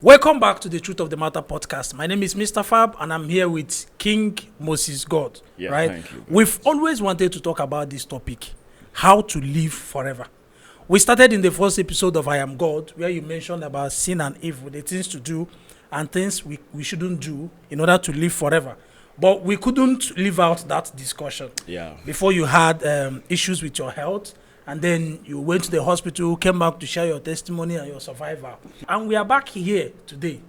Welcome back to the Truth of the Matter podcast. My name is MrFab and I'm here with King Moses God. Right? Thank you. We've always wanted to talk about this topic, how to live forever. We started in the first episode of I Am God, where you mentioned about sin and evil, the things to do and things we shouldn't do in order to live forever. But we couldn't leave out that discussion. Before you had issues with your health, and then you went to the hospital, came back to share your testimony and your survival. And we are back here today.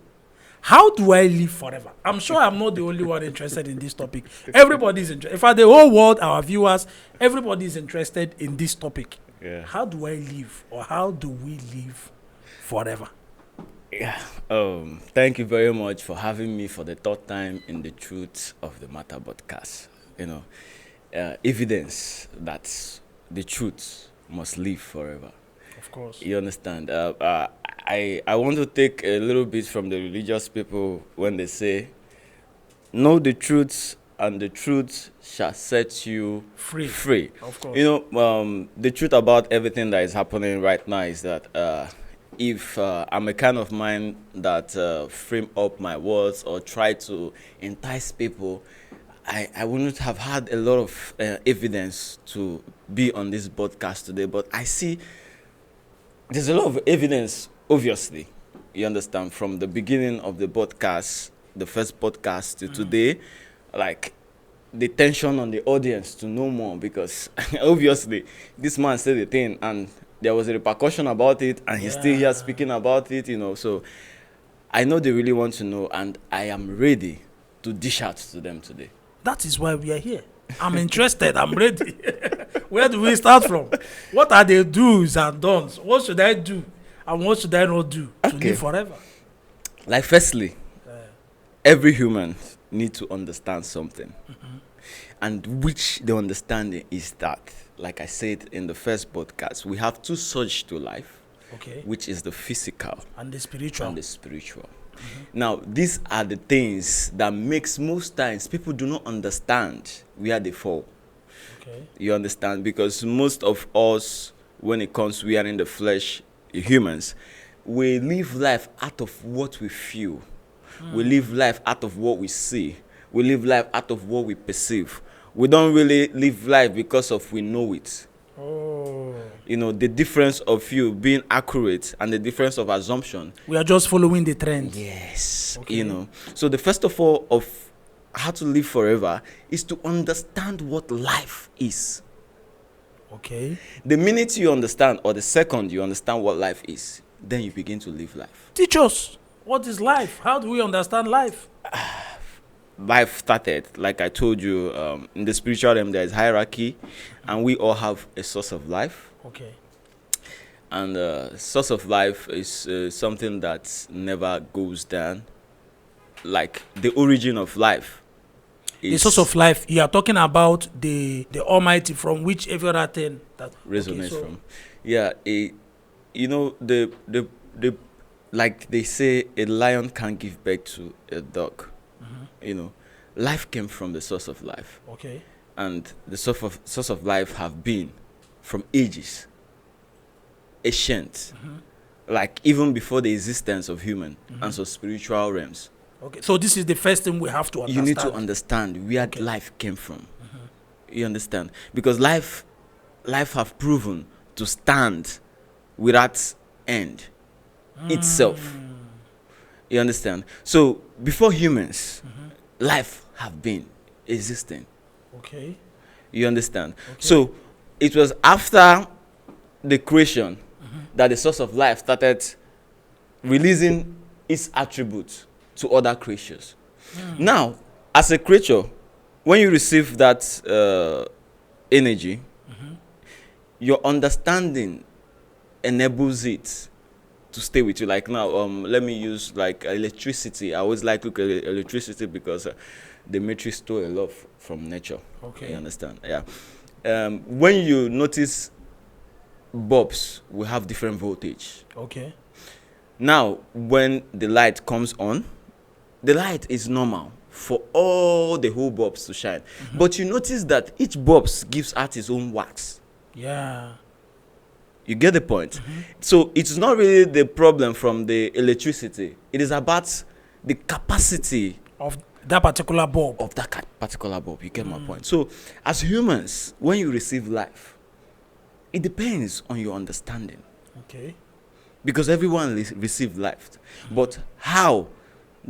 How do I live forever? I'm sure I'm not the only one interested in this topic. Everybody's interested. In fact, the whole world, our viewers, everybody is interested in this topic. How do I live, or how do we live forever? Thank you very much for having me for the third time in the Truth of the Matter podcast. Evidence that the truth must live forever. Of course. You understand? I want to take a little bit from the religious people when they say, know the truth and the truth shall set you free. Of course. The truth about everything that is happening right now is that if I'm a kind of mind that frame up my words or try to entice people, I wouldn't have had a lot of evidence to be on this podcast today, but I see there's a lot of evidence, obviously, you understand, from the beginning of the podcast, the first podcast to today, like the tension on the audience to know more, because obviously this man said the thing and there was a repercussion about it and he's still here speaking about it, so I know they really want to know and I am ready to dish out to them today. That is why we are here. I'm interested. I'm ready. Where do we start from? What are the do's and don'ts? What should I do and what should I not do to live forever? Like, firstly, every human needs to understand something. And which the understanding is that, like I said in the first podcast, we have two surges to life, which is the physical and the spiritual. Now, these are the things that makes most times people do not understand where they fall. You understand? Because most of us, when it comes, we are in the flesh, humans, we live life out of what we feel. We live life out of what we see. We live life out of what we perceive. We don't really live life because of we know it. The difference of you being accurate and the difference of assumption. We are just following the trend. Yes. So the first of all of how to live forever is to understand what life is. The minute you understand, or the second you understand what life is, then you begin to live life. Teach us, what is life? How do we understand life? Life started, like I told you, in the spiritual realm there is hierarchy, and we all have a source of life. And source of life is something that never goes down. Like the origin of life. The source of life, you are talking about the Almighty, from which every other thing that resonates from. The like they say, a lion can't give birth to a dog. Life came from the source of life. And the source of life have been from ages, ancient, like even before the existence of human and so spiritual realms. So this is the first thing we have to understand. You need to understand where life came from. You understand? Because life have proven to stand without end itself. You understand? So before humans, life have been existing. You understand? So it was after the creation that the source of life started releasing its attributes to other creatures. Now, as a creature, when you receive that energy, your understanding enables it to stay with you. Like now, let me use like electricity. I always like to look at electricity because the matrix stole a lot from nature. You understand? When you notice bulbs, we have different voltage. Now, when the light comes on, the light is normal for all the whole bulbs to shine. But you notice that each bulb gives out its own wax. You You get the point? So it's not really the problem from the electricity. It is about the capacity of that particular bulb. Particular bulb. You get my point? So as humans, when you receive life, it depends on your understanding. Okay. Because everyone receives life. But how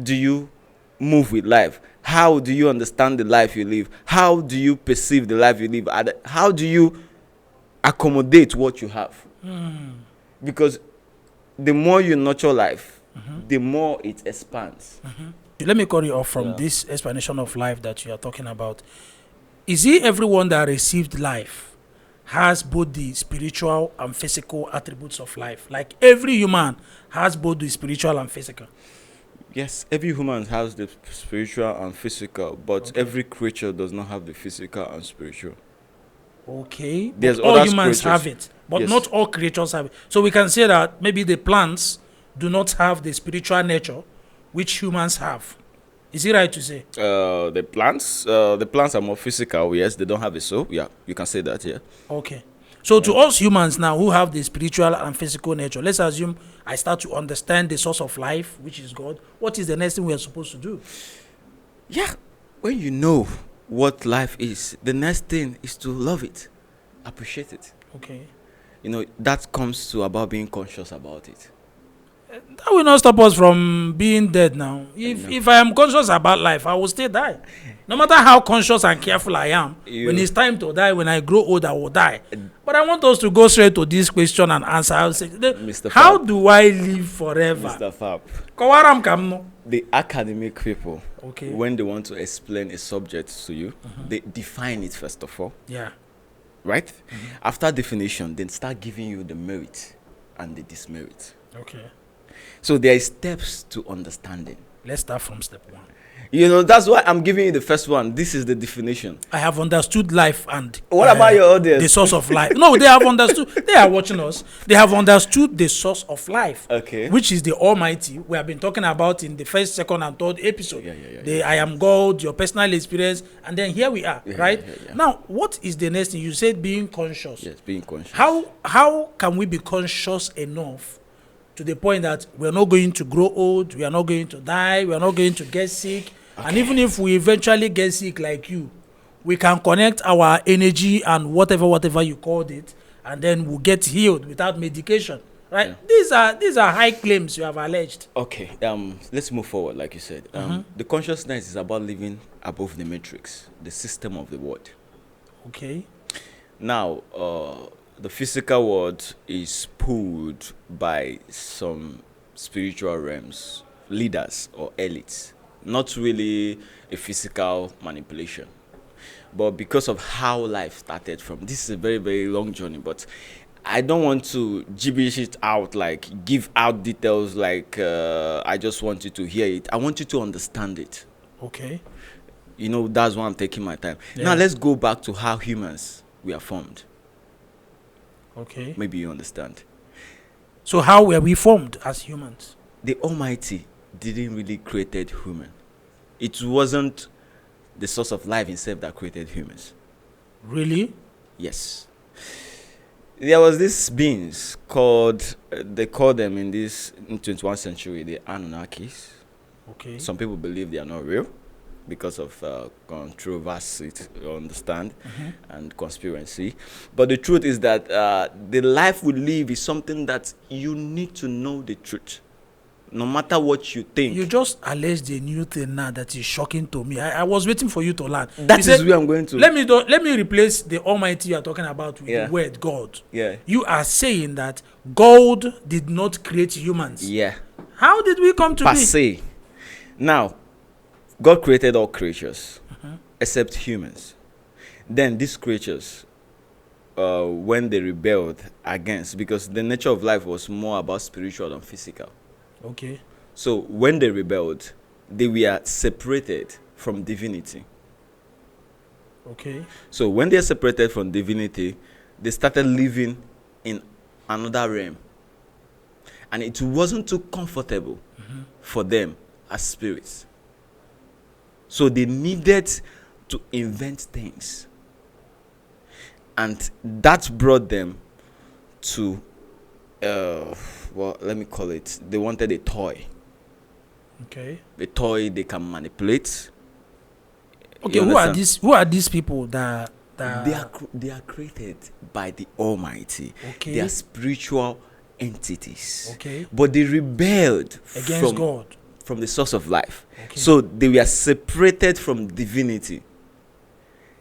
do you move with life? How do you understand the life you live? How do you perceive the life you live? How do you accommodate what you have? Because the more you nurture life, the more it expands. Let me cut you off from this explanation of life that you are talking about. Is it everyone that received life has both the spiritual and physical attributes of life? Like every human has both the spiritual and physical? Yes, every human has the spiritual and physical, but every creature does not have the physical and spiritual. Okay. There's all humans have it, but not all creatures have it. So we can say that maybe the plants do not have the spiritual nature which humans have. Is it right to say? The plants are more physical. Yes, they don't have a soul. Yeah, you can say that. Yeah. Okay. So to us humans now who have the spiritual and physical nature, let's assume I start to understand the source of life, which is God. What is the next thing we are supposed to do? Yeah. When you know what life is, the next thing is to love it, appreciate it. Okay. You know, that comes to about being conscious about it. That will not stop us from being dead now. If I am conscious about life, I will still die. No matter how conscious and careful I am, when it's time to die, when I grow old, I will die. But I want us to go straight to this question and answer. I will say, how do I live forever? MrFab. The academic people, when they want to explain a subject to you, they define it first of all. Yeah. Right? After definition, then start giving you the merit and the dismerit. Okay. So there are steps to understanding. Let's start from step one. You know, that's why I'm giving you the first one. This is the definition. I have understood life and... What about your audience? The source of life. No, they have understood. They are watching us. They have understood the source of life. Okay. Which is the Almighty. We have been talking about in the first, second, and third episode. I am God, your personal experience. And then here we are, right? Now, what is the next thing? You said being conscious. Yes, being conscious. How can we be conscious enough to the point that we are not going to grow old, we are not going to die, we are not going to get sick? And even if we eventually get sick like you, we can connect our energy and whatever you called it, and then we'll get healed without medication, right? These are high claims you have alleged. Okay, let's move forward. Like you said, the consciousness is about living above the matrix, the system of the world. Okay. Now, the physical world is pulled by some spiritual realms, leaders or elites. Not really a physical manipulation, but because of how life started from. This is a very, very long journey, but I don't want to gibberish it out, like give out details, like I just want you to hear it. I want you to understand it. Okay. You know, that's why I'm taking my time. Now let's go back to how humans were formed. Okay. Maybe you understand. So how were we formed as humans? The Almighty didn't really created human. It wasn't the source of life himself that created humans. Really? Yes. There was these beings called, they call them in 21st century, the Anunnakis. Okay. Some people believe they are not real because of controversy, you understand, and conspiracy. But the truth is that the life we live is something that you need to know the truth. No matter what you think. You just alleged a new thing now that is shocking to me. I was waiting for you to learn. That is where I'm going to. Let me replace the Almighty you are talking about with the word God. Yeah. You are saying that God did not create humans. Yeah. How did we come to Per be? se. Now, God created all creatures except humans. Then these creatures, when they rebelled against, because the nature of life was more about spiritual than physical. Okay. So when they rebelled, they were separated from divinity. Okay. So when they are separated from divinity, they started living in another realm. And it wasn't too comfortable for them as spirits. So they needed to invent things. And that brought them to well, let me call it, they wanted a toy. Okay. A toy they can manipulate. Okay, who are these people that They are created by the Almighty. Okay. They are spiritual entities. Okay. But they rebelled against God? from the source of life. Okay. So they were separated from divinity.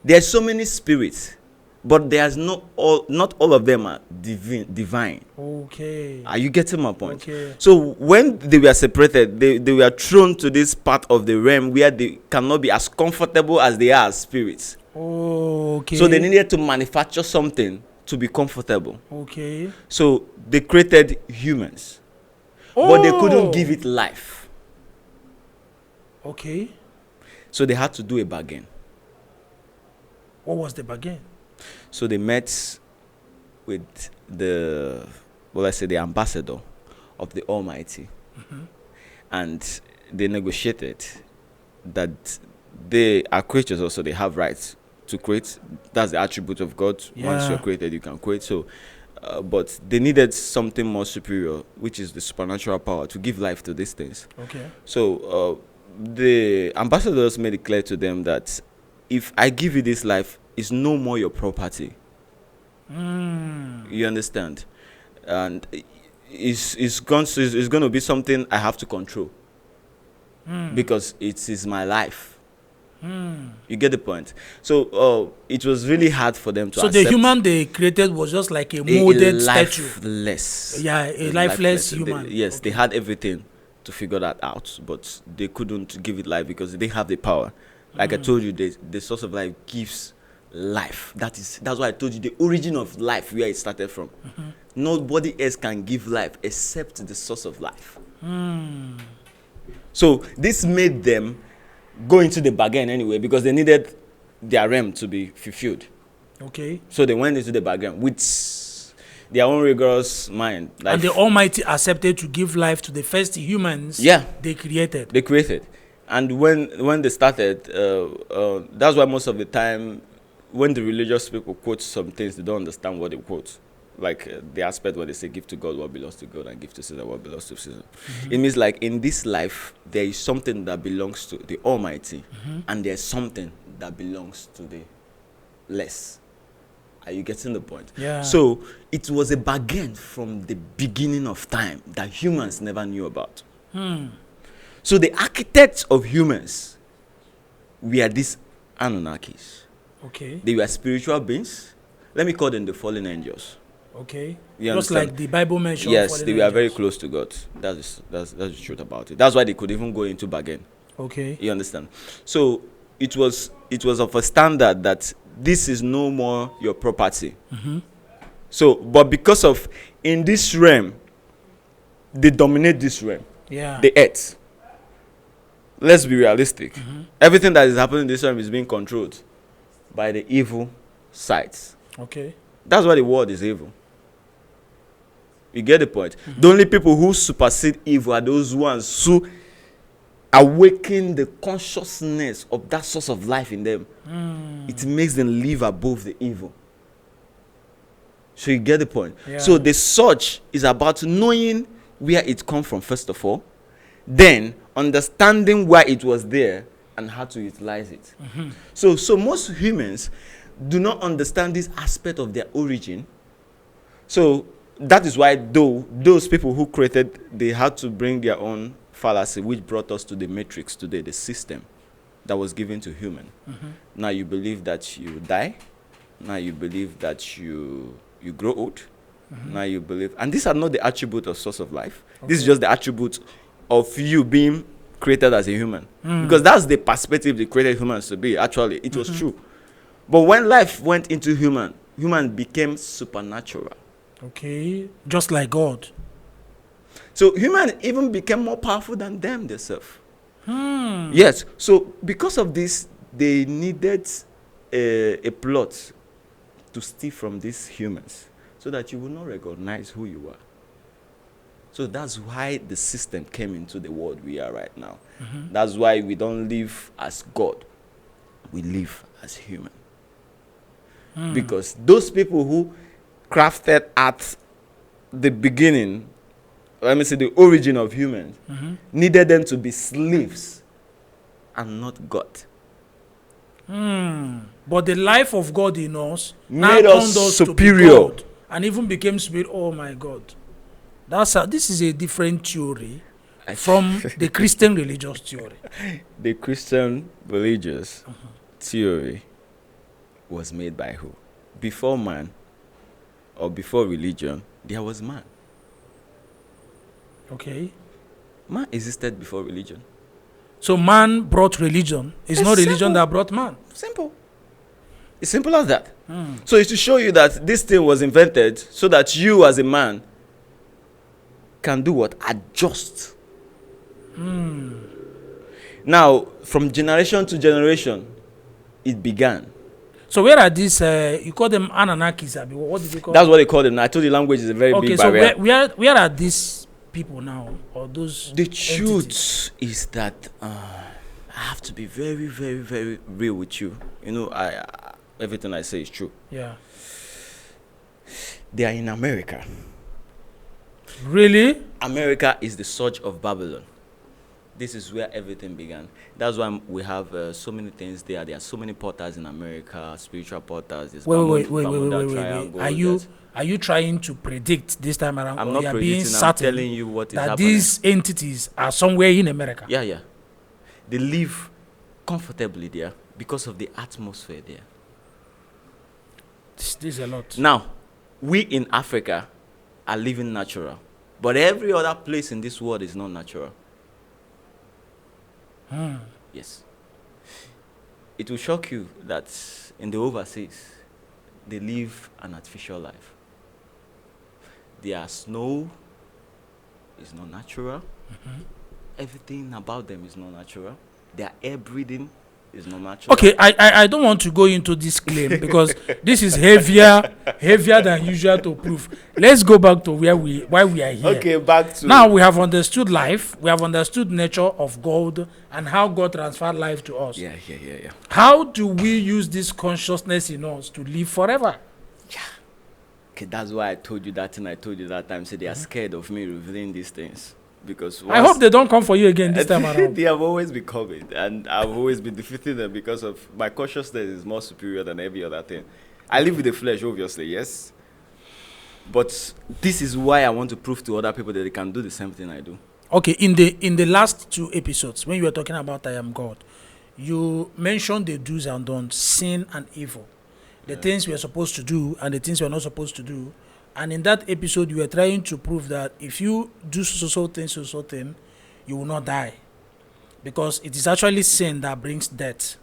There are so many spirits, but there's not all of them are divine. Okay. Are you getting my point? Okay. So when they were separated, they were thrown to this part of the realm where they cannot be as comfortable as they are as spirits. Okay. So they needed to manufacture something to be comfortable. Okay. So they created humans, but they couldn't give it life. Okay. So they had to do a bargain. What was the bargain? So they met with the ambassador of the Almighty, and they negotiated that they are creatures also, they have rights to create. That's the attribute of God. Once you're created, you can create. So but they needed something more superior, which is the supernatural power to give life to these things. Okay. So the ambassadors made it clear to them that if I give you this life, it's no more your property. You understand? And it's going to be something I have to control, because it is my life. You get the point? So it was really hard for them to accept. So the human they created was just like a molded statue. Lifeless. Yeah, a lifeless human. They had everything to figure that out, but they couldn't give it life because they didn't have the power. Like I told you, the source of life gives life. That's why I told you the origin of life, where it started from. Nobody else can give life except the source of life. So this made them go into the bargain anyway, because they needed their realm to be fulfilled. Okay. So they went into the bargain with their own rigorous mind. And the Almighty accepted to give life to the first humans they created. They created. And when they started, that's why most of the time, when the religious people quote some things, they don't understand what they quote. Like the aspect where they say, give to God what belongs to God and give to Caesar what belongs to Caesar. It means like in this life, there is something that belongs to the Almighty, and there's something that belongs to the less. Are you getting the point? Yeah. So it was a bargain from the beginning of time that humans never knew about. So the architects of humans were these Anunnakis. Okay. They were spiritual beings. Let me call them the fallen angels. Okay. You Just understand? like the Bible mentioned. Yes, they were angels. very very close to God. That's the truth about it. That's why they could even go into bargain. Okay. You understand? So it was of a standard that this is no more your property. So, but because of in this realm, they dominate this realm. Yeah. The earth. Let's be realistic. Everything that is happening in this realm is being controlled by the evil sides. Okay. That's why the world is evil. You get the point? The only people who supersede evil are those ones who awaken the consciousness of that source of life in them. It makes them live above the evil. So you get the point? Yeah. So the search is about knowing where it comes from, first of all, then understanding why it was there and how to utilize it. So most humans do not understand this aspect of their origin. So that is why those people who created, they had to bring their own fallacy, which brought us to the matrix today, the system that was given to human. Now you believe that you die. Now you believe that you grow old. Now you believe, and these are not the attribute of source of life. This is just the attribute of you being created as a human, because that's the perspective they created humans to be. Actually, it was true. But when life went into human became supernatural. Okay. Just like God. So human even became more powerful than them themselves. Yes. So because of this, they needed a plot to steal from these humans so that you will not recognize who you are. So that's why the system came into the world we are right now. That's why we don't live as God. We live as human. Because those people who crafted art the beginning, let me say the origin of humans, needed them to be slaves and not God. But the life of God in us Made now us turned us superior. to be God, and even became spirit. Oh my God. This is a different theory from the Christian religious theory. The Christian religious theory was made by who? Before man, or before religion, there was man. Okay. Man existed before religion. So man brought religion. It's not religion simple. that brought man. Simple. It's simple as that. So it's to show you that this thing was invented so that you as a man can do what? Adjust. Now, from generation to generation, it began. So where are these, you call them Anunnakis, Abi? What did you call That's them? what they call them. I told you language is a very big so barrier. where are these people now? Or those The entities? truth is that I have to be very, very, very real with you. You know, I everything I say is true. Yeah. They are in America. Really? America is the surge of Babylon. This is where everything began. That's why we have so many things there. There are so many portals in America, spiritual portals. There's Wait. Are you trying to predict this time around? I'm or not you are predicting. being I'm certain telling you what is that happening. these entities are somewhere in America? Yeah. They live comfortably there because of the atmosphere there. This is a lot. Now, we in Africa are living natural, but every other place in this world is not natural. Yes. It will shock you that in the overseas, they live an artificial life. Their snow is not natural. Everything about them is not natural. Their air breathing is not natural. Okay, I don't want to go into this claim because this is heavier than usual to prove. Let's go back to why we are here. Okay, back to... Now we have understood life, we have understood nature of God and how God transferred life to us. Yeah. How do we use this consciousness in us to live forever? Yeah. Okay, that's why I told you that thing I told you that time. So they are scared of me revealing these things. Because I hope they don't come for you again this time around. They have always been coming, and I've always been defeating them because of my consciousness is more superior than every other thing. I live with the flesh, obviously, yes. But this is why I want to prove to other people that they can do the same thing I do. Okay, in the last 2 episodes, when you were talking about I am God, you mentioned the do's and don'ts, sin and evil, the things we are supposed to do and the things we are not supposed to do. And in that episode, you were trying to prove that if you do so thing, you will not die. Because it is actually sin that brings death.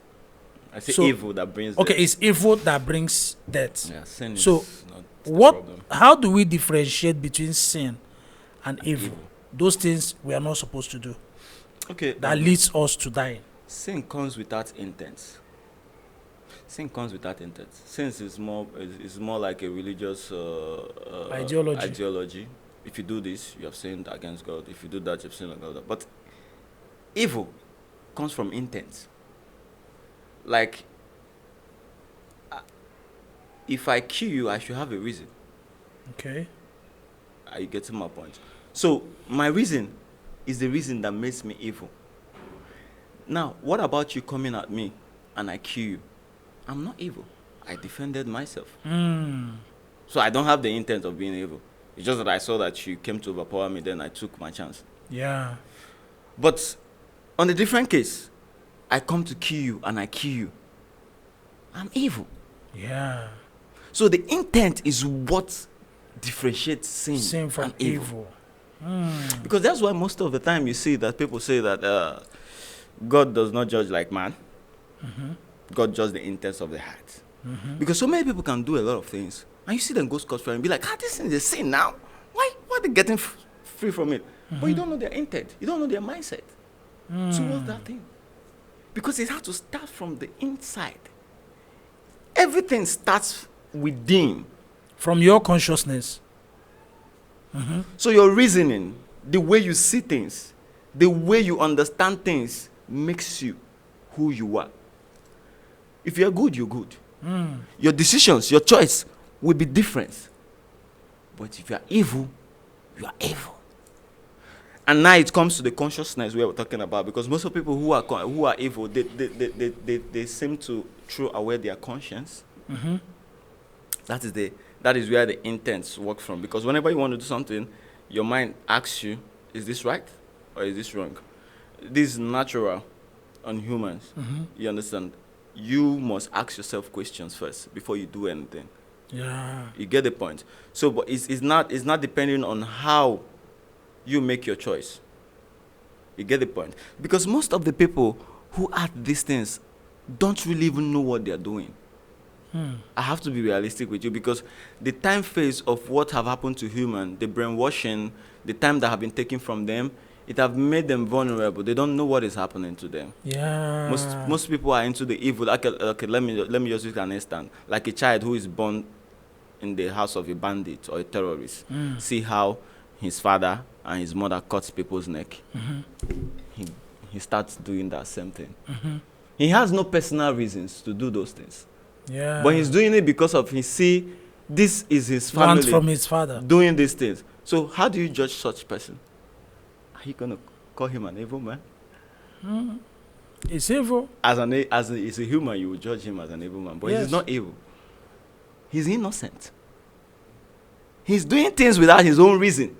I say evil that brings death. Okay, it's evil that brings death. Yeah, sin is so not the problem. how do we differentiate between sin and evil? Those things we are not supposed to do. Okay. That leads us to dying. Sin comes without intent. Sin is more like a religious ideology. If you do this, you have sinned against God. If you do that, you have sinned against God. But evil comes from intent. Like, if I kill you, I should have a reason. Okay. Are you getting my point? So my reason is the reason that makes me evil. Now, what about you coming at me and I kill you? I'm not evil. I defended myself. So I don't have the intent of being evil. It's just that I saw that you came to overpower me, then I took my chance. Yeah. But on a different case, I come to kill you and I kill you. I'm evil. Yeah. So the intent is what differentiates sin from and evil. evil. Because that's why most of the time you see that people say that God does not judge like man. God judges the intents of the heart. Because so many people can do a lot of things, and you see them go scot-free and be like, this is a sin now. Why are they getting free from it? But you don't know their intent. You don't know their mindset towards that thing. Because it has to start from the inside. Everything starts within. From your consciousness. So your reasoning, the way you see things, the way you understand things makes you who you are. If you're good, you're good. Your decisions, your choice will be different But if you are evil, you are evil. And now it comes to the consciousness we were talking about, because most of the people who are evil, they seem to throw away their conscience. Mm-hmm. That is where the intents work from. Because whenever you want to do something, your mind asks you, is this right or is this wrong? This is natural on humans. Mm-hmm. You understand? You must ask yourself questions first before you do anything. Yeah. You get the point? So, but it's not depending on how you make your choice. You get the point? Because most of the people who add these things don't really even know what they're doing. I have to be realistic with you, because the time phase of what have happened to humans, the brainwashing, the time that have been taken from them, it have made them vulnerable. They don't know what is happening to them. Yeah. Most people are into the evil. Okay, let me just use an instance. Like a child who is born in the house of a bandit or a terrorist. See how his father and his mother cuts people's neck. Mm-hmm. He starts doing that same thing. Mm-hmm. He has no personal reasons to do those things. Yeah. But he's doing it because of this is his family. Want from his father. Doing these things. So how do you judge such person? Are you gonna call him an evil man? It's evil. As a human, you will judge him as an evil man. But he's not evil. He's innocent. He's doing things without his own reason.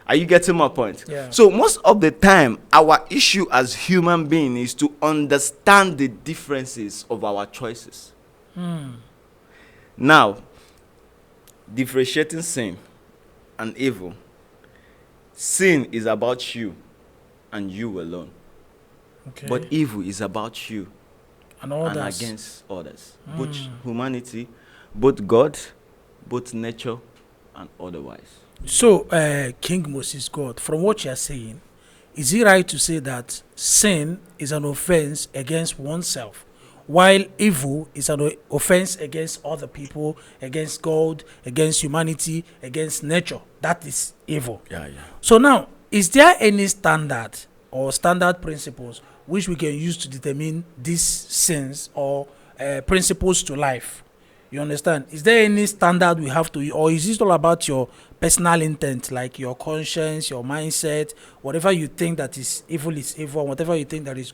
Are you getting my point? Yeah. So most of the time, our issue as human beings is to understand the differences of our choices. Now, differentiating sin and evil. Sin is about you and you alone. Okay. But evil is about you and against others. Both humanity, both God, both nature, and otherwise. So, King Moses God, from what you're saying, is it right to say that sin is an offense against oneself, while evil is an offense against other people, against God, against humanity, against nature? That is evil. Yeah. So now, is there any standard or standard principles which we can use to determine these sins or principles to life? You understand? Is there any standard we have to, or is this all about your personal intent, like your conscience, your mindset, whatever you think that is evil, and whatever you think that is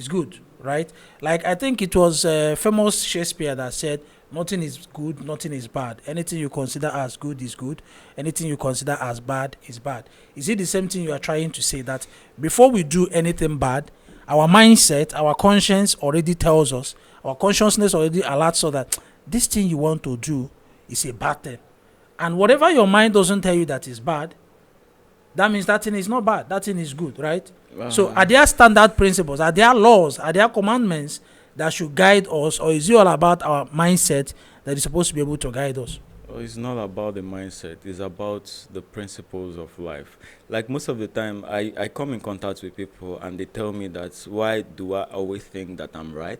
good, right? Like, I think it was famous Shakespeare that said, nothing is good, nothing is bad. Anything you consider as good is good. Anything you consider as bad is bad. Is it the same thing you are trying to say, that before we do anything bad, our mindset, our conscience already tells us, our consciousness already alerts us that this thing you want to do is a bad thing. And whatever your mind doesn't tell you that is bad, that means that thing is not bad. That thing is good, right? So are there standard principles? Are there laws? Are there commandments that should guide us? Or is it all about our mindset that is supposed to be able to guide us? Well, it's not about the mindset. It's about the principles of life. Like most of the time, I come in contact with people and they tell me that, why do I always think that I'm right?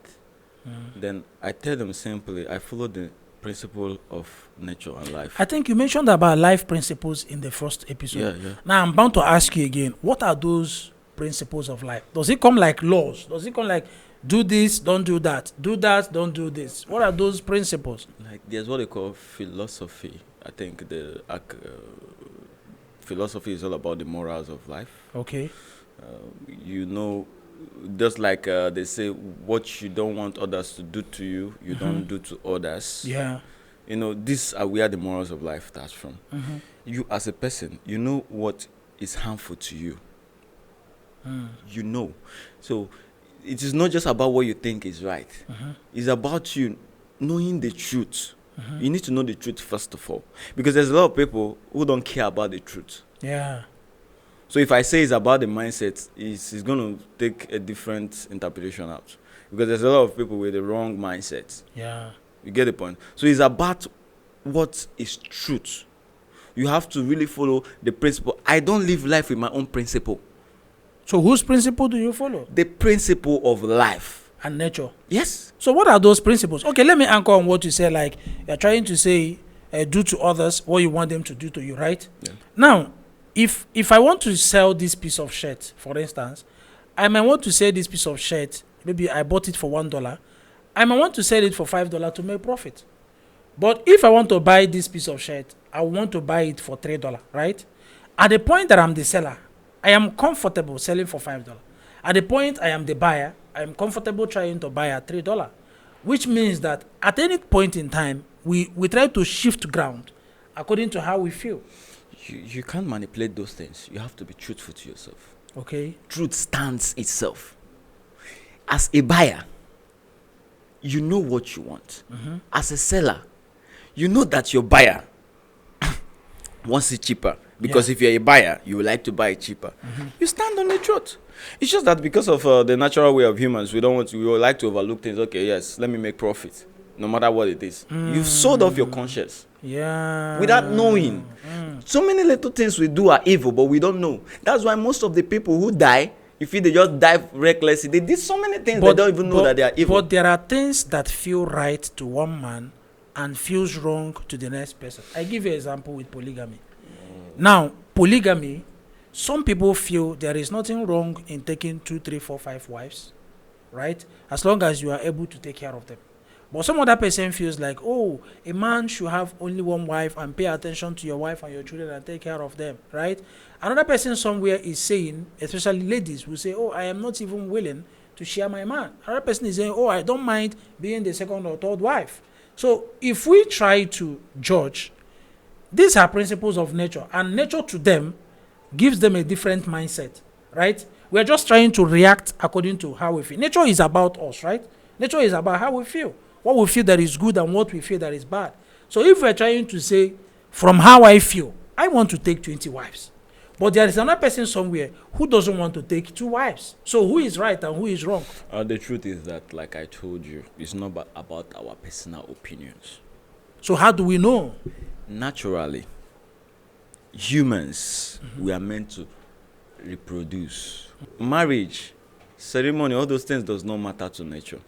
Then I tell them simply, I follow the principle of nature and life. I think you mentioned about life principles in the first episode. Yeah. Now I'm bound to ask you again, what are those principles of life? Does it come like laws? Does it come like, do this, don't do that, don't do this? What are those principles? Like, there's what they call philosophy. I think the philosophy is all about the morals of life. Okay. Just like they say, what you don't want others to do to you, you don't do to others. Yeah. These are where the morals of life starts from. You as a person, you know what is harmful to you. You know. So it is not just about what you think is right. It's about you knowing the truth. You need to know the truth first of all. Because there's a lot of people who don't care about the truth. Yeah. So if I say it's about the mindset, it's going to take a different interpretation out. Because there's a lot of people with the wrong mindset. Yeah. You get the point? So it's about what is truth. You have to really follow the principle. I don't live life with my own principle. So whose principle do you follow? The principle of life. And nature. Yes. So what are those principles? Okay, let me anchor on what you say. Like, you're trying to say, do to others what you want them to do to you, right? Yeah. Now, if I want to sell this piece of shirt, for instance, I might want to sell this piece of shirt. Maybe I bought it for $1. I might want to sell it for $5 to make profit. But if I want to buy this piece of shirt, I want to buy it for $3, right? At the point that I'm the seller, I am comfortable selling for $5. At the point I am the buyer, I am comfortable trying to buy at $3, which means that at any point in time, we try to shift ground according to how we feel. You can't manipulate those things. You have to be truthful to yourself. Okay. Truth stands itself. As a buyer, you know what you want. As a seller, you know that your buyer wants it cheaper. Because if you're a buyer, you would like to buy it cheaper. You stand on the truth. It's just that because of the natural way of humans, we would like to overlook things. Okay, yes, let me make profit, no matter what it is. You've sold off your conscience. Yeah. Without knowing. So many little things we do are evil, but we don't know. That's why most of the people who die, you feel they just die recklessly. They did so many things they don't even know that they are evil. But there are things that feel right to one man and feels wrong to the next person. I give you an example with polygamy. Now, polygamy, some people feel there is nothing wrong in taking 2, 3, 4, 5 wives, right? As long as you are able to take care of them. But some other person feels like, oh, a man should have only one wife and pay attention to your wife and your children and take care of them, right? Another person somewhere is saying, especially ladies will say, oh, I am not even willing to share my man. Another person is saying, oh, I don't mind being the second or third wife. So if we try to judge, these are principles of nature, and nature to them gives them a different mindset, right? We're just trying to react according to how we feel. Nature is about us, right? Nature is about how we feel. What we feel that is good and what we feel that is bad. So if we're trying to say, from how I feel, I want to take 20 wives. But there is another person somewhere who doesn't want to take 2 wives. So who is right and who is wrong? The truth is that, like I told you, it's not about our personal opinions. So how do we know? Naturally, humans, we are meant to reproduce. Marriage, ceremony, all those things does not matter to nature.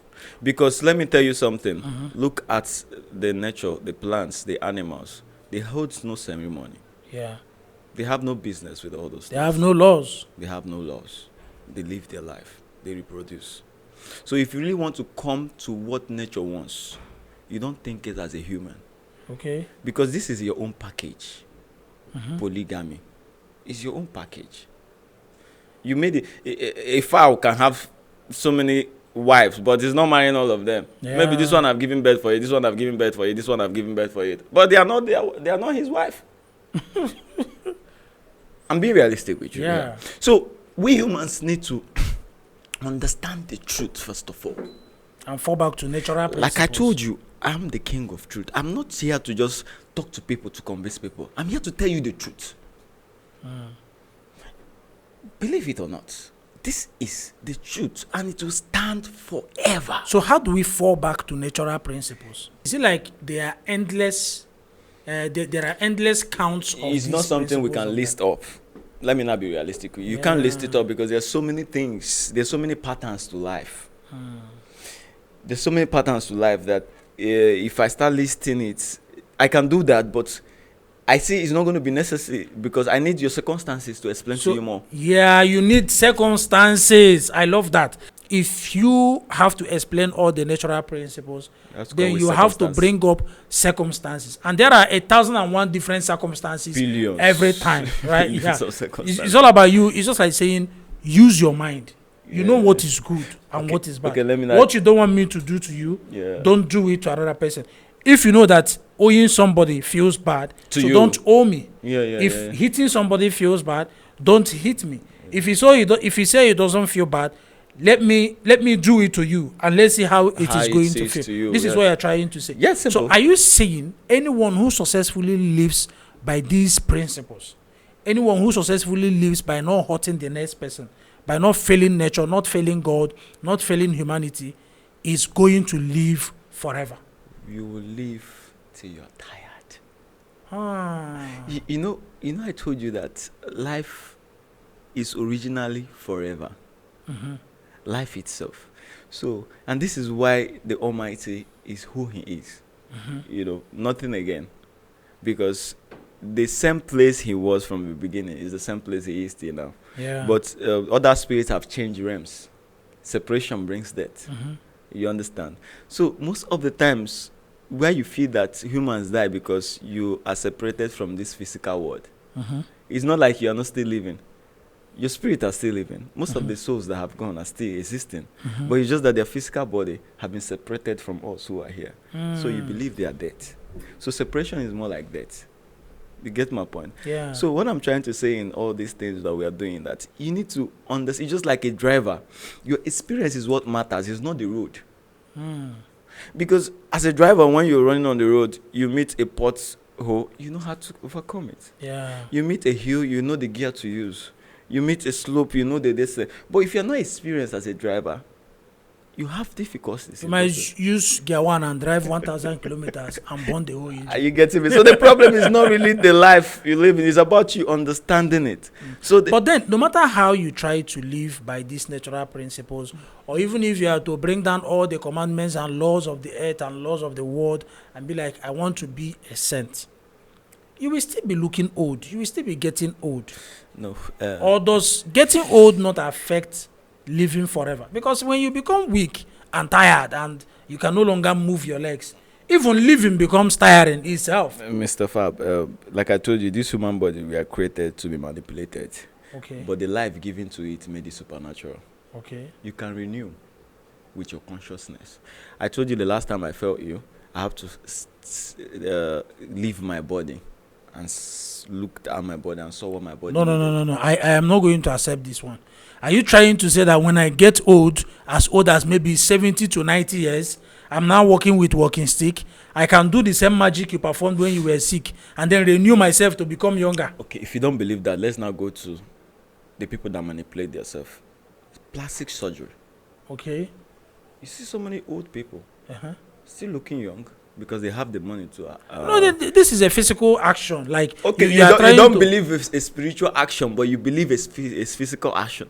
Because let me tell you something. Look at the nature, the plants, the animals. They hold no ceremony. Yeah. They have no business with all those things. They have no laws. They have no laws. They live their life. They reproduce. So if you really want to come to what nature wants, you don't think it as a human. Okay. Because this is your own package. Polygamy is your own package. You made it. A fowl can have so many wives, but it's not marrying all of them. Yeah. Maybe this one I've given birth for it, this one I've given birth for it, this one I've given birth for it. But they are not his wife. I'm being realistic with you. Yeah. So we humans need to understand the truth first of all. And fall back to natural principles. Like I told you, I'm the king of truth. I'm not here to just talk to people to convince people. I'm here to tell you the truth. Believe it or not, this is the truth and it will stand forever. So how do we fall back to natural principles? Is it like there are endless there are endless counts of It's not something we can list up. Let me not be realistic. You can't list it up because there's so many things. There's so many patterns to life. There's so many patterns to life that if I start listing it, I can do that, but I see it's not going to be necessary because I need your circumstances to explain to you more. Yeah, you need circumstances. I love that. If you have to explain all the natural principles, then you have to bring up circumstances. And there are 1,001 different circumstances. Billions. Every time, right? Yeah. It's all about you. It's just like saying, use your mind. You know what is good and what is bad. What you don't want me to do to you, don't do it to another person. If you know that owing somebody feels bad, so don't owe me. If hitting somebody feels bad, don't hit me. If you say it doesn't feel bad, let me do it to you and let's see how it is going to feel. This is what you're trying to say. Yes, simple. So are you saying anyone who successfully lives by these principles, anyone who successfully lives by not hurting the next person, by not failing nature, not failing God, not failing humanity, is going to live forever? You will live till you're tired. You know, I told you that life is originally forever. Life itself. So, and this is why the Almighty is who He is. You know, nothing again. Because the same place He was from the beginning is the same place He is till now. Yeah. But other spirits have changed realms. Separation brings death. You understand? So most of the times, where you feel that humans die because you are separated from this physical world. It's not like you are not still living. Your spirit are still living. Most of the souls that have gone are still existing. But it's just that their physical body have been separated from us who are here. So you believe they are dead. So separation is more like death. You get my point? Yeah. So what I'm trying to say in all these things that we are doing, that you need to understand, it's just like a driver. Your experience is what matters, it's not the road. Because as a driver, when you're running on the road, you meet a pothole, you know how to overcome it. Yeah. You meet a hill, you know the gear to use. You meet a slope, you know the distance. But if you're not experienced as a driver, you have difficulties. You might use gear 1 and drive 1,000 kilometers and burn the whole engine. Are you getting me? So the problem is not really the life you live in. It's about you understanding it. So but then, no matter how you try to live by these natural principles, or even if you are to bring down all the commandments and laws of the earth and laws of the world and be like, I want to be a saint, you will still be looking old. You will still be getting old. No. Or does getting old not affect living forever? Because when you become weak and tired and you can no longer move your legs, even living becomes tiring itself. MrFab, like I told you, this human body, we are created to be manipulated. Okay. But the life given to it made it supernatural. Okay. You can renew with your consciousness. I told you the last time I felt you, I have to leave my body and looked at my body and saw what my body No. I am not going to accept this one. Are you trying to say that when I get old as maybe 70 to 90 years, I'm now working with walking stick, I can do the same magic you performed when you were sick and then renew myself to become younger? Okay, if you don't believe that, let's now go to the people that manipulate themselves. Plastic surgery. Okay. You see so many old people still looking young because they have the money to. No, this is a physical action. Like, okay, you don't believe it's a spiritual action, but you believe it's physical action.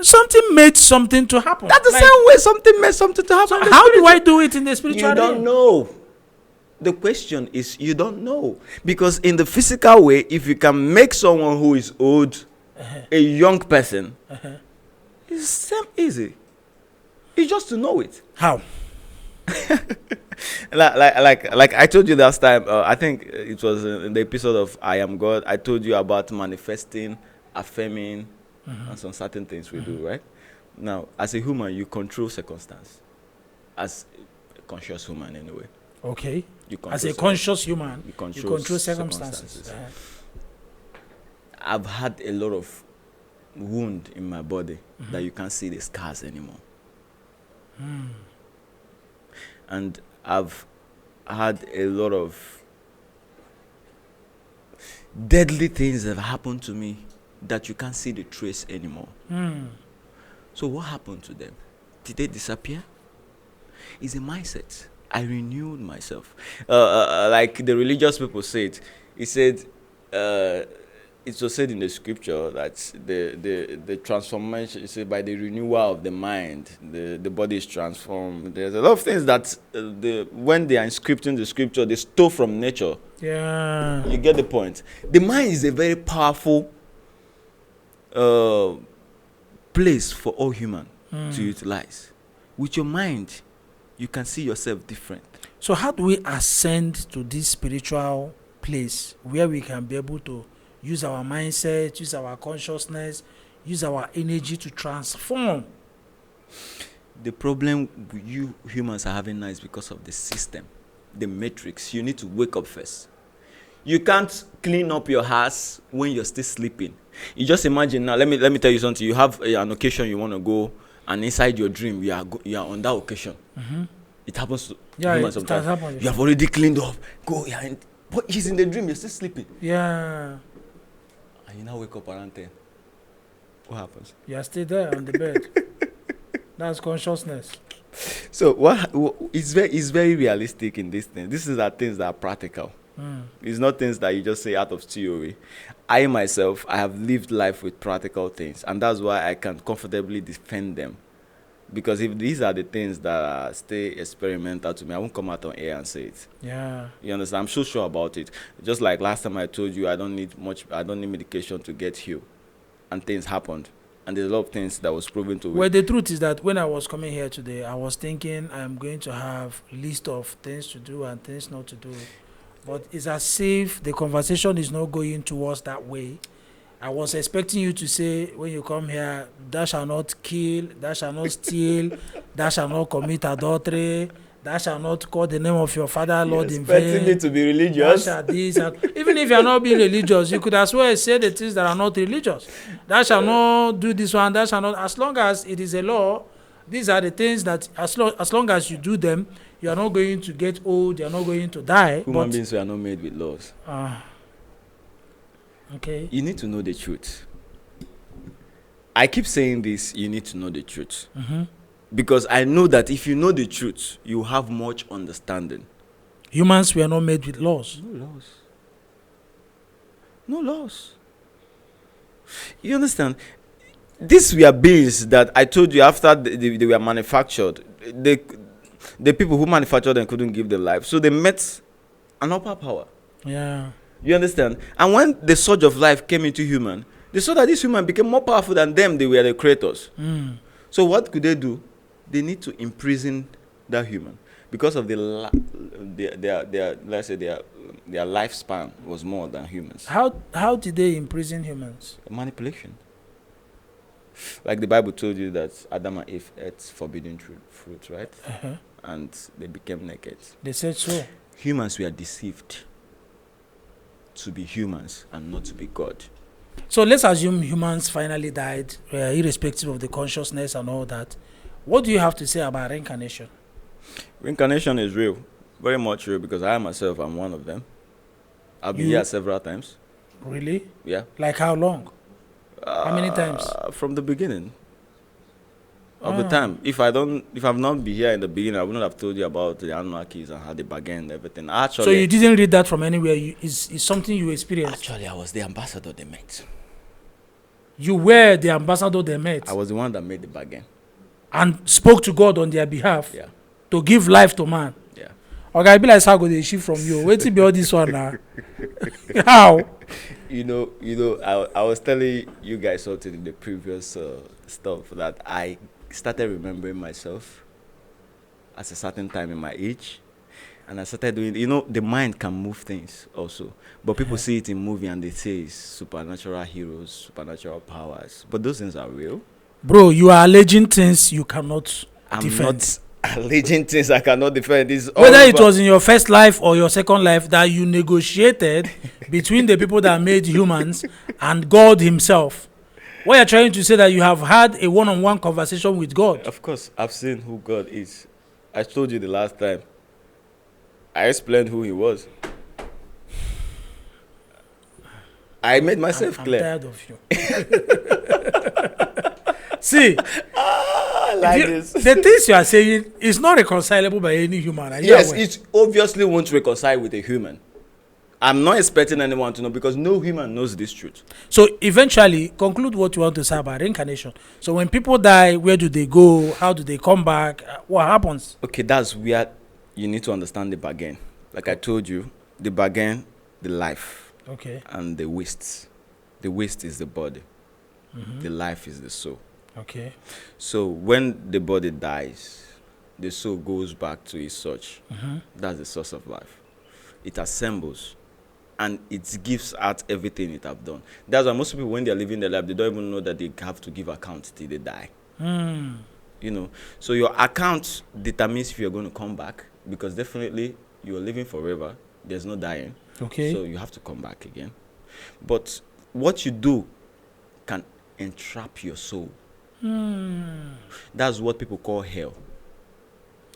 Something made something to happen. That's the same way something made something to happen. So how do I do it in the spiritual You don't know. The question is, you don't know. Because in the physical way, if you can make someone who is old a young person, it's easy. It's just to know it. How? like I told you last time, I think it was in the episode of I Am God, I told you about manifesting, affirming, and some certain things we do, right? Now, as a human, you control circumstance. As a conscious human, anyway. Okay. As a conscious human, you control circumstances. I've had a lot of wound in my body that you can't see the scars anymore. And I've had a lot of deadly things that have happened to me that you can't see the trace anymore. So what happened to them? Did they disappear? It's a mindset. I renewed myself. Like the religious people said, it was said in the scripture that the transformation is by the renewal of the mind, the body is transformed. There's a lot of things that when they are inscripting the scripture, they stole from nature. Yeah. You get the point. The mind is a very powerful place for all human to utilize. With your mind, you can see yourself different. So how do we ascend to this spiritual place where we can be able to use our mindset, use our consciousness, use our energy to transform? The problem you humans are having now is because of the system, the matrix. You need to wake up first. You can't clean up your house when you're still sleeping. You just imagine now. Let me tell you something. You have an occasion you want to go, and inside your dream you are on that occasion. It happens to humans sometimes. You have already cleaned up. Go, but he's in the dream. You're still sleeping. Yeah. And you now wake up around 10. What happens? You are still there on the bed. That's consciousness. So it's very realistic in this thing. This is the things that are practical. It's not things that you just say out of theory. I myself, I have lived life with practical things, and that's why I can comfortably defend them. Because if these are the things that stay experimental to me, I won't come out on air and say it. Yeah. You understand? I'm so sure about it. Just like last time I told you, I don't need medication to get healed. And things happened. And there's a lot of things that was proven to Well, the truth is that when I was coming here today, I was thinking I'm going to have list of things to do and things not to do. But it's as if the conversation is not going towards that way. I was expecting you to say, when you come here, thou shalt not kill, thou shalt not steal, thou shalt not commit adultery, thou shalt not call the name of your father, Lord, in vain. Expecting me to be religious. Thou shalt this. Even if you are not being religious, you could as well say the things that are not religious. Thou shalt not do this one, thou shalt not. As long as it is a law, these are the things that as long as you do them, you are not going to get old, you are not going to die. Human beings are not made with laws. Okay. You need to know the truth. I keep saying this, you need to know the truth. Because I know that if you know the truth, you have much understanding. Humans were not made with laws. No laws. No laws. You understand? These were beings that I told you after they were manufactured. The people who manufactured them couldn't give them life. So they met an upper power. Yeah. You understand? And when the surge of life came into human, they saw that this human became more powerful than them. They were the creators. So what could they do? They need to imprison that human because of their lifespan was more than humans. How did they imprison humans? Manipulation. Like the Bible told you that Adam and Eve ate forbidden fruit, right? And they became naked. They said so. Humans were deceived to be humans and not to be God. So let's assume humans finally died, irrespective of the consciousness and all that. What do you have to say about reincarnation? Reincarnation is real, very much real, because I myself am one of them. I've been here several times. Really? Yeah. Like how long? How many times? From the beginning of the time. If I've not been here in the beginning, I wouldn't have told you about the Anunnakis and how they began and everything. Actually, so you didn't read that from anywhere? It's something you experienced? Actually, I was the ambassador they met. You were the ambassador they met? I was the one that made the bargain. And spoke to God on their behalf? Yeah. To give life to man? Yeah. Okay, I be like, how go they shift from you? Wait till be all this one now. How? You know, I was telling you guys something in the previous stuff that I started remembering myself at a certain time in my age, and I started doing. You know, the mind can move things also, but people see it in movie and they say it's supernatural heroes, supernatural powers, but those things are real. Bro, you are alleging things you cannot defend. I'm not alleging things I cannot defend. Whether it was in your first life or your second life that you negotiated between the people that made humans and God himself. What you're trying to say that you have had a one-on-one conversation with God. Of course, I've seen who God is. I told you the last time. I explained who he was. I made myself clear. I'm tired of you. See, the things you are saying is not reconcilable by any human. Yes, it obviously won't reconcile with a human. I'm not expecting anyone to know because no human knows this truth. So eventually, conclude what you want to say about reincarnation. So when people die, where do they go? How do they come back? What happens? Okay, that's where you need to understand the bargain. Like I told you, the bargain, the life. Okay. And the waste. The waste is the body. The life is the soul. Okay. So when the body dies, the soul goes back to its source. That's the source of life. It assembles and it gives out everything it have done. That's why most people, when they're living their life, they don't even know that they have to give account till they die. You know, so your account determines if you're going to come back, because definitely you're living forever. There's no dying. Okay. So you have to come back again. But what you do can entrap your soul. That's what people call hell.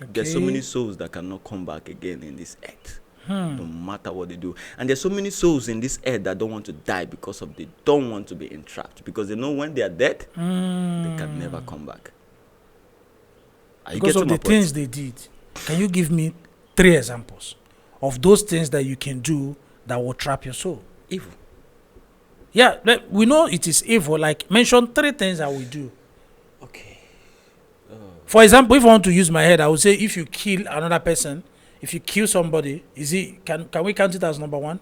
Okay. There's so many souls that cannot come back again in this earth, no matter what they do. And there's so many souls in this earth that don't want to die because of they don't want to be entrapped, because they know when they are dead, they can never come back. Because of the things they did. Can you give me 3 examples of those things that you can do that will trap your soul? Evil. Yeah, we know it is evil. Like, mention 3 things that we do. Okay. For example, if I want to use my head, I would say if you kill another person, if you kill somebody, can we count it as number 1?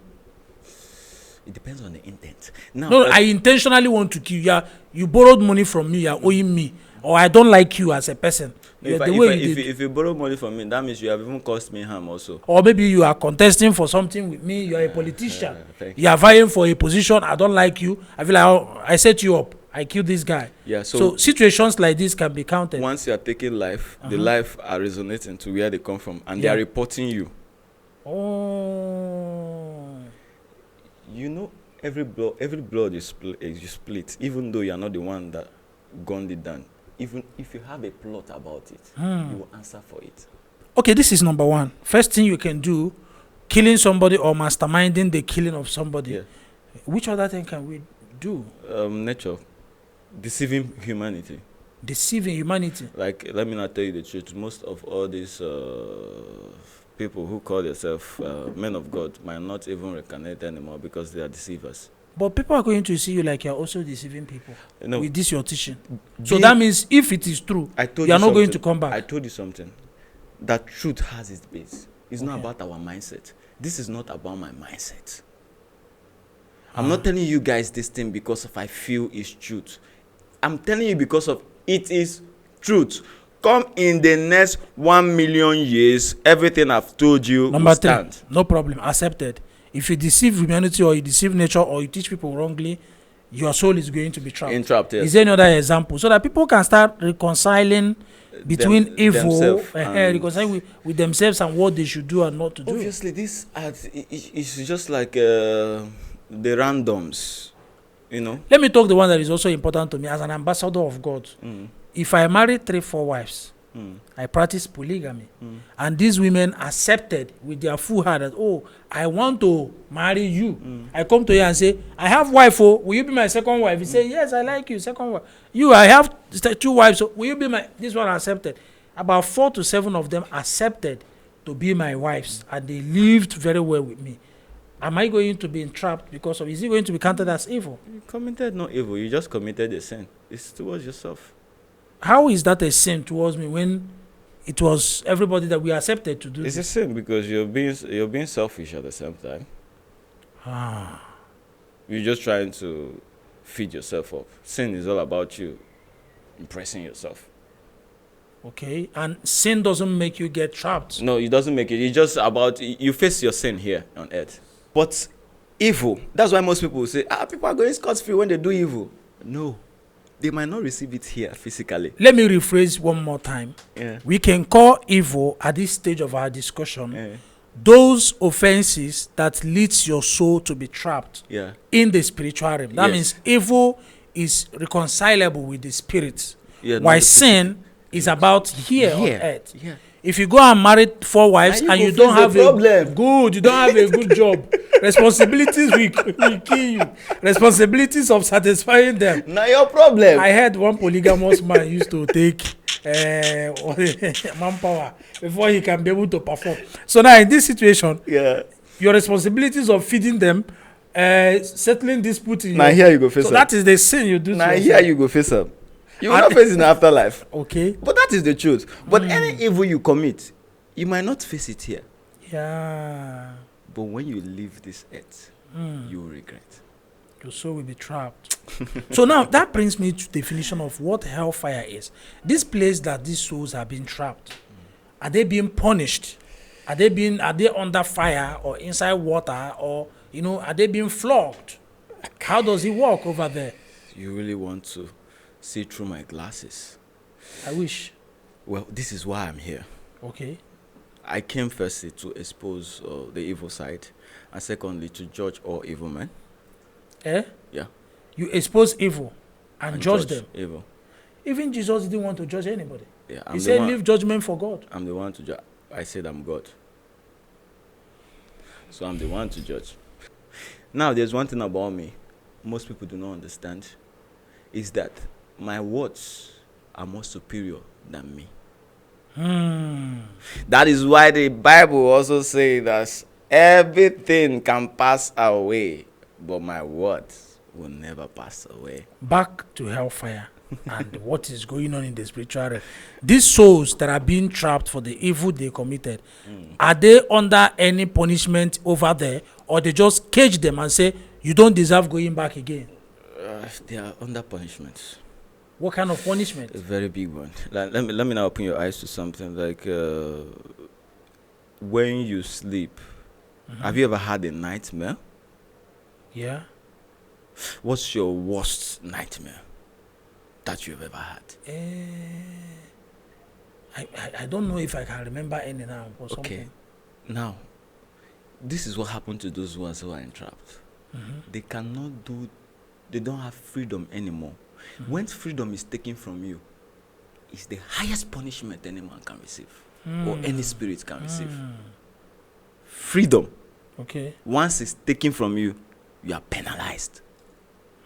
It depends on the intent. Now, No, I intentionally want to kill you. Yeah, you borrowed money from me. You're owing me, or I don't like you as a person. If you borrow money from me, that means you have even caused me harm also. Or maybe you are contesting for something with me. You are a politician. Thank You are vying for a position. I don't like you. I feel like I set you up. I killed this guy. Yeah. So situations like this can be counted. Once you are taking life, the life are resonating to where they come from, and they Yeah. are reporting you. Oh. You know, every blood is split, even though you are not the one that gunned it down. Even if you have a plot about it, you will answer for it. Okay, this is number one. First thing you can do, killing somebody or masterminding the killing of somebody. Yeah. Which other thing can we do? Nature, deceiving humanity. Deceiving humanity. Like, let me not tell you the truth. Most of all these people who call themselves men of God might not even recognize anymore because they are deceivers. But people are going to see you like you're also deceiving people No, with this your teaching. So that means if it is true, you are not going to come back. I told you something. That truth has its base. It's not about our mindset. This is not about my mindset. I'm not telling you guys this thing because of I feel it's truth. I'm telling you because of it is truth. Come in the next 1 million years, everything I've told you Number will 3, stand. no problem, accepted. If you deceive humanity or you deceive nature or you teach people wrongly, your soul is going to be trapped. Entrapped, yes. Is there any other example? So that people can start reconciling between evil, reconciling with themselves and what they should do and not to do. Obviously, this is just like the randoms, you know. Let me talk the one that is also important to me as an ambassador of God. If I marry 3-4 wives, I practice polygamy, and these women accepted with their full heart that, oh, I want to marry you. I come to you and say, I have wife, oh, will you be my second wife? He say, yes, I like you, second wife. You, I have 2 wives, so will you be my, this one accepted. About 4 to 7 of them accepted to be my wives, and they lived very well with me. Am I going to be entrapped because of, is it going to be counted as evil? You committed no evil, you just committed a sin. It's towards yourself. How is that a sin towards me when it was everybody that we accepted to do It's this? a sin because you're being selfish at the same time. You're just trying to feed yourself up. Sin is all about you impressing yourself. Okay, and sin doesn't make you get trapped. No, it doesn't make it. It's just about you face your sin here on earth. But evil, that's why most people say, people are going scot-free when they do evil. No, they might not receive it here physically. Let me rephrase one more time. Yeah. We can call evil at this stage of our discussion Yeah. those offenses that leads your soul to be trapped Yeah. in the spiritual realm. That Yes. means evil is reconcilable with the spirit, Yeah, while not the sin is about here on earth. Yeah. If you go and marry 4 wives And and you you go don't face have the problem. you don't have a good job, responsibilities will kill you. Responsibilities of satisfying them. Now your problem. I heard one polygamous man used to take manpower before he can be able to perform. So now in this situation, Yeah. your responsibilities of feeding them, settling disputes. Now here you go face so up. that is the sin you do. to Now yourself. here you go face up. You will not face in the afterlife. Okay. But that is the truth. But any evil you commit, you might not face it here. Yeah. But when you leave this earth, you will regret. Your soul will be trapped. So now that brings me to the definition of what hellfire is. This place that these souls are being trapped, are they being punished? Are they under fire or inside water, or are they being flogged? How does it work over there? You really want to see through my glasses? I wish. Well, this is why I'm here. Okay. I came firstly to expose the evil side, and secondly to judge all evil men. Yeah. You expose evil and judge them. Evil. Even Jesus didn't want to judge anybody. Yeah. He said, leave judgment for God. I'm the one to judge. I said I'm God. So I'm the one to judge. Now, there's one thing about me most people do not understand, is that my words are more superior than me. That is why the Bible also says that everything can pass away, but my words will never pass away. Back to hellfire and what is going on in the spiritual realm. These souls that are being trapped for the evil they committed, are they under any punishment over there, or they just cage them and say, you don't deserve going back again. They are under punishment. What kind of punishment? A very big one. Like, let me now open your eyes to something like when you sleep. Have you ever had a nightmare? Yeah. What's your worst nightmare that you've ever had? I don't know if I can remember any now or something. Okay. Now, this is what happened to those ones who are entrapped. They don't have freedom anymore. When freedom is taken from you, it's the highest punishment any man can receive or any spirit can receive. Freedom. Okay. Once it's taken from you, you are penalized.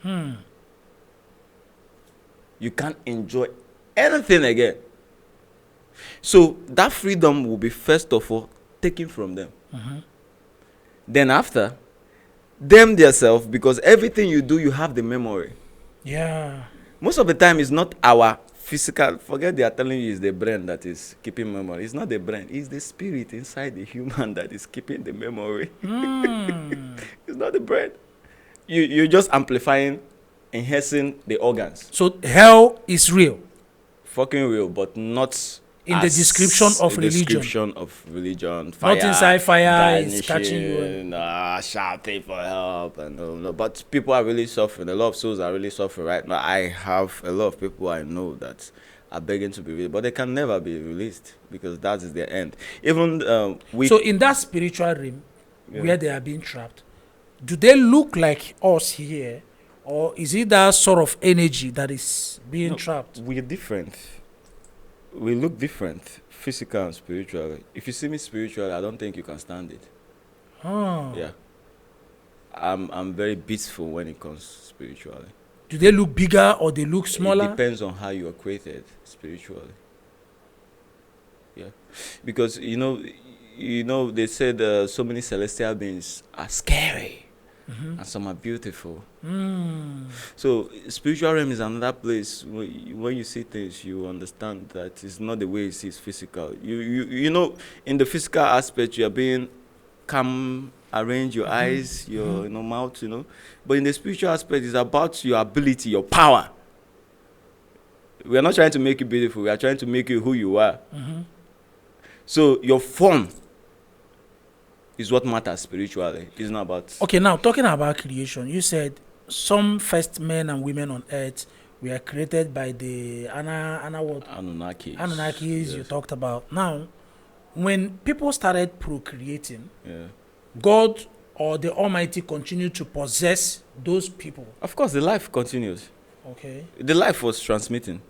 You can't enjoy anything again. So that freedom will be first of all taken from them. Then after, them themselves, because everything you do, you have the memory. Yeah. Most of the time, it's not our physical. Forget they are telling you it's the brain that is keeping memory. It's not the brain. It's the spirit inside the human that is keeping the memory. It's not the brain. You're just amplifying, enhancing the organs. So hell is real. Fucking real, but not in the description of religion. Description of religion. Fire, not inside fire is catching you. Shouting for help and but people are really suffering. A lot of souls are really suffering right now. I have a lot of people I know that are begging to be released, but they can never be released because that is their end. Even so in that spiritual realm where they are being trapped, do they look like us here, or is it that sort of energy that is being trapped? We're different. We look different, physical and spiritually. If you see me spiritually, I don't think you can stand it. Yeah. I'm very peaceful when it comes spiritually. Do they look bigger or they look smaller? It depends on how you are created spiritually. Yeah. Because, you know, they said so many celestial beings are scary. And some are beautiful. So spiritual realm is another place when you see things, you understand that it's not the way it is physical. You know, in the physical aspect, you are being calm, arrange your eyes, your mouth, But in the spiritual aspect, it's about your ability, your power. We are not trying to make you beautiful. We are trying to make you who you are. So your form is what matters spiritually. It's not about... Okay, now talking about creation, you said some first men and women on earth were created by the Anunnakis. Anunnakis, yes. You talked about. Now, when people started procreating, God or the Almighty continued to possess those people. Of course, the life continues. Okay. The life was transmitting.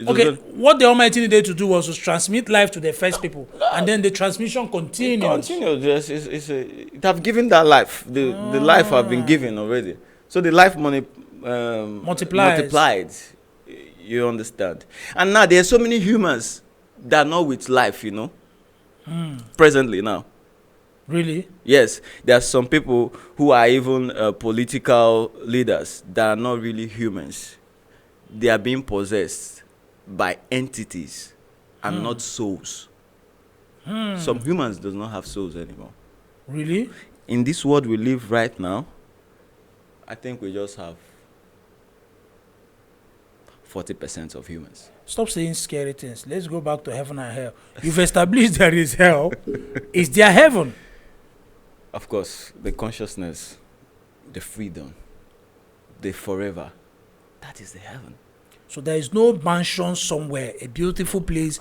Okay, what the Almighty needed to do was to transmit life to the first people, and then the transmission continued. It continued. Yes, it have given that life. The life have been given already. So the life multiplied. You understand? And now there are so many humans that are not with life, presently now. Really? Yes, there are some people who are even political leaders that are not really humans. They are being possessed by entities and not souls. Some humans do not have souls anymore. Really? In this world we live right now, I think we just have 40% of humans. Stop saying scary things. Let's go back to heaven and hell. You've established there is hell. Is there heaven? Of course, the consciousness, the freedom, the forever, that is the heaven. So there is no mansion somewhere, a beautiful place,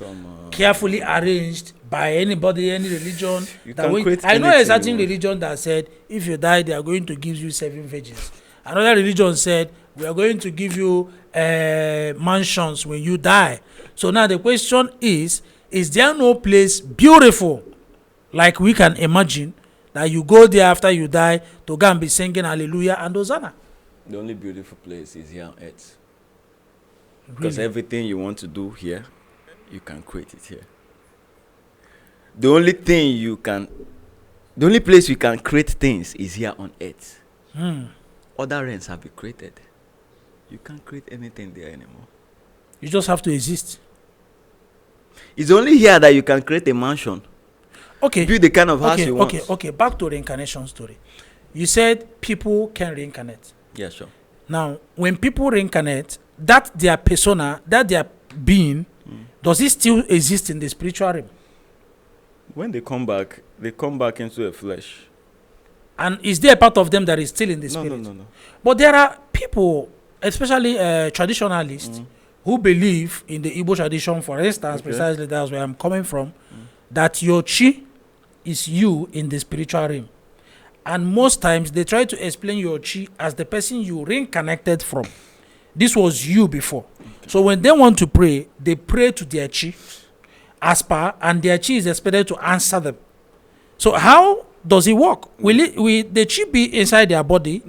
carefully arranged by anybody, any religion. I know a certain religion that said, if you die, they are going to give you 7 virgins. Another religion said, we are going to give you mansions when you die. So now the question is there no place beautiful, like we can imagine, that you go there after you die to go and be singing hallelujah and hosanna? The only beautiful place is here on earth. Because everything you want to do here, you can create it here. The only place you can create things is here on earth. Other realms have been created. You can't create anything there anymore. You just have to exist. It's only here that you can create a mansion. Okay. Build the kind of house you want. Okay. Back to the reincarnation story. You said people can reincarnate. Yeah, sure. Now, when people reincarnate, that their persona, that their being, does it still exist in the spiritual realm? When they come back into a flesh. And is there a part of them that is still in the spirit? No. But there are people, especially traditionalists, who believe in the Igbo tradition, for instance, precisely that's where I'm coming from, that your chi is you in the spiritual realm. And most times they try to explain your chi as the person you reincarnated from. This was you before. So when they want to pray, they pray to their chi as per, and their chi is expected to answer them. So how does it work? Will the chi be inside their body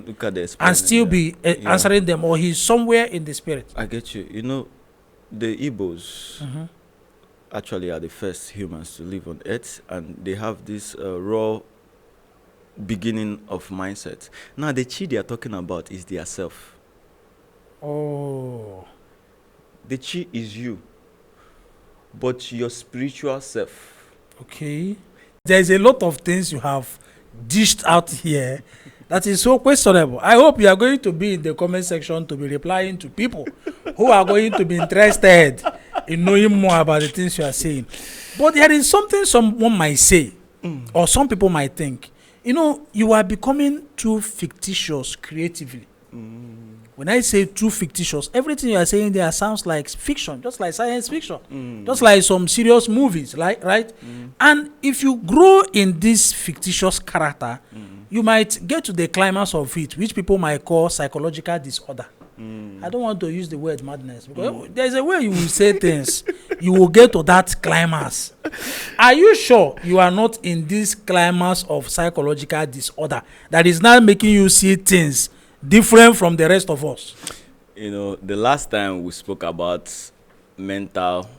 and still be answering them, or he's somewhere in the spirit? I get you. You know, the Igbos actually are the first humans to live on Earth, and they have this raw beginning of mindset. Now, the chi they are talking about is their self. Oh. The chi is you, but your spiritual self. Okay. There's a lot of things you have dished out here that is so questionable. I hope you are going to be in the comment section to be replying to people who are going to be interested in knowing more about the things you are saying. But there is something someone might say, or some people might think, you know, you are becoming too fictitious creatively. When I say too fictitious, everything you are saying there sounds like fiction, just like science fiction, just like some serious movies, like, right? And if you grow in this fictitious character, you might get to the climax of it, which people might call psychological disorder. I don't want to use the word madness, because there's a way you will say things, you will get to that climax. Are you sure you are not in this climax of psychological disorder that is now making you see things different from the rest of us? You know, the last time we spoke about mental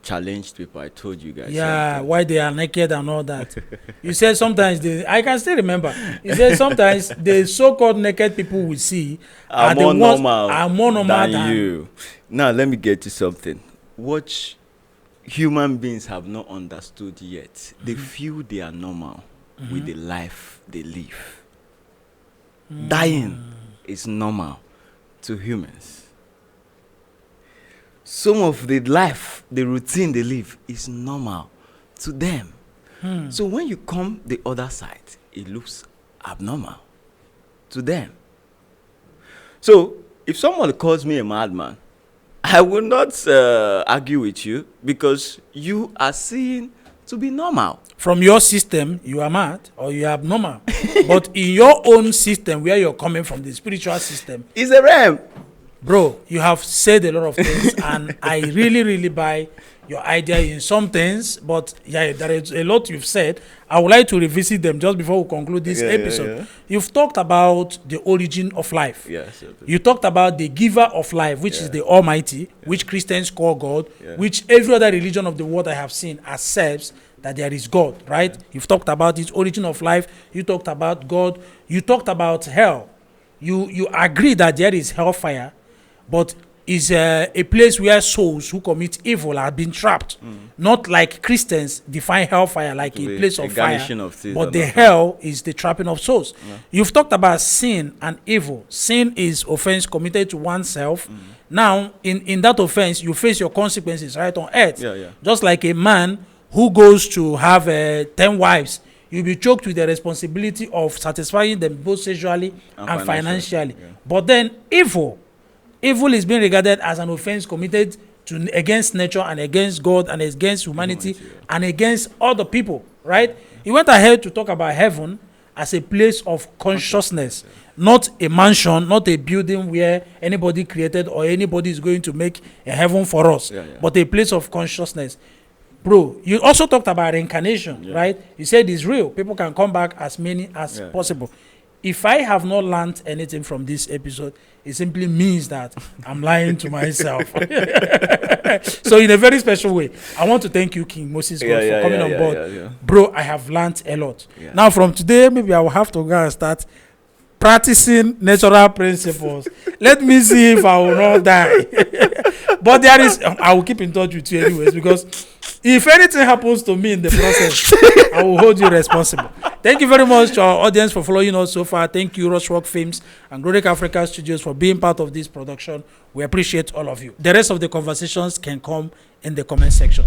challenged people, I told you guys. Yeah, why they are naked and all that. You said sometimes I can still remember. You said sometimes the so-called naked people we see are more normal than you. Now, let me get to something. What human beings have not understood yet. They feel they are normal with the life they live. Dying is normal to humans. Some of the life, the routine they live is normal to them. So when you come the other side, it looks abnormal to them. So if someone calls me a madman, I will not argue with you, because you are seen to be normal. From your system, you are mad or you are abnormal. But in your own system, where you're coming from, the spiritual system, it's a realm. Bro, you have said a lot of things, and I really, really buy your idea in some things. But yeah, there is a lot you've said. I would like to revisit them just before we conclude this episode. Yeah. You've talked about the origin of life. Yes. You talked about the giver of life, which is the Almighty, which Christians call God, which every other religion of the world I have seen accepts that there is God, right? You've talked about its origin of life. You talked about God. You talked about hell. You agree that there is hellfire, but is a place where souls who commit evil are being trapped. Not like Christians define hellfire like a place of fire, but the hell is the trapping of souls. You've talked about sin and evil. Sin is offense committed to oneself. Now, in that offense, you face your consequences right on earth. Just like a man who goes to have 10 wives, you'll be choked with the responsibility of satisfying them both sexually and financially. But then evil is being regarded as an offense committed to against nature and against God and against humanity and against other people, right? He went ahead to talk about heaven as a place of consciousness, not a mansion, not a building where anybody created or anybody is going to make a heaven for us, but a place of consciousness. Bro, you also talked about reincarnation, right? You said it's real. People can come back as many as possible. If I have not learned anything from this episode, it simply means that I'm lying to myself. So in a very special way, I want to thank you, King Moses, for coming on board. Bro, I have learned a lot. Now from today, maybe I will have to go and start practicing natural principles. Let me see if I will not die. But there is, I will keep in touch with you anyways, because if anything happens to me in the process, I will hold you responsible. Thank you very much to our audience for following us so far. Thank you, Rushwoq Philmz and Glorec Africa Studios, for being part of this production. We appreciate all of you. The rest of the conversations can come in the comment section.